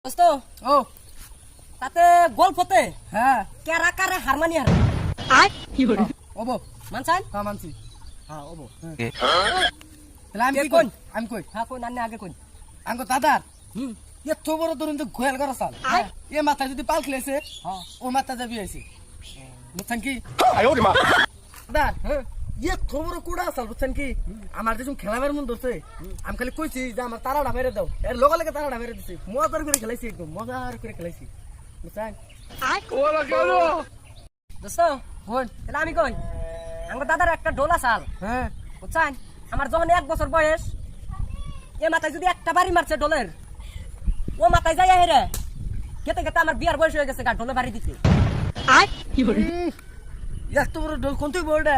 দোস্ত ও তাতে গল্পতে হ্যাঁ কেরা কারে হারমানি হার ওবো মানছেন হ্যাঁ মানছি হ্যাঁ ওবো তাহলে আমি কে কি কোন? কই আমি কই হ্যাঁ কোন আন্নে আগে কোন আঙ্গো দাদার হুম এত বড় ধরুন তো গোয়াল করা চাল এ মাথায় যদি পাল খেলেছে হ্যাঁ ও মাথা যাবি আইছে বুঝছেন কি 哎呦我的妈！ দাদার হ্যাঁ এত বড় কুড়া চাল বুঝছেন কি আমার যেসব খেলাবার মন ধরছে আমি খালি কইছি যে আমার তারাটা মেরে দাও এর লগে লগে তারাটা মেরে দিছি মজার করে খেলাইছি একদম মজার করে খেলাইছি বুঝছেন দোস্ত কোন তাহলে আমি কই আমার দাদার একটা ডোলা চাল হ্যাঁ বুঝছেন আমার যখন 1 বছর বয়স এ মাথায় যদি একটা বাড়ি মারছে ডোলের ও মাথায় যাই হেরে খেতে খেতে আমার বিয়ার বয়স হয়ে গেছে গা ডোলে বাড়ি দিতে এত বড় ডোল কোন তুই বড়টা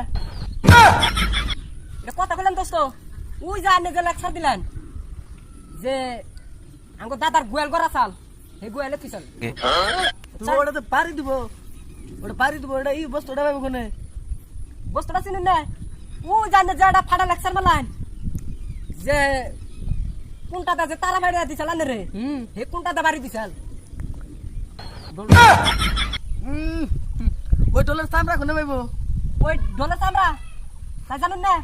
এটা কথা বললেন দোস্ত ওই যে আপনি যে লেকচার দিলেন যে আমার দাদার গোয়াল গড়া চাল সেই গোয়ালে পিছল তুই ওটা তো পারি দিব ওটা পারি দিব ওটা এই বস্তুটা পাবো কোনে বস্তুটা চিনেন না ওই জানে যে একটা ফাটা লেকচার মারলেন যে কোনটাতে যে তারা বাড়ি দিছিল আনে রে হে কোনটাতে বাড়ি দিছিল ওই ডোলের চামড়া কোনে পাইবো ওই ডোলে চামড়া তাই জানেন না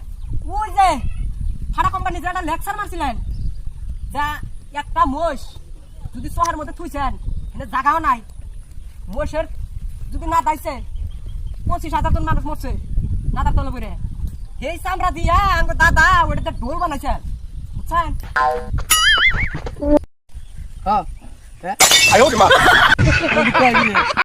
ওই যে ফাটা কোম্পানি যে একটা লেকচার মারছিলেন যা একটা মোষ যদি শহরের মধ্যে থুইছেন এখানে জায়গাও নাই মোষের যদি না দাইছে 25,000 জন মানুষ মরছে দাদার তলে পড়ে এই চামড়া দিয়া আমার দাদা ওটাতে ঢোল বানাইছে বুঝছেন হ্যাঁ 哎呦我的妈！ হ্যাঁ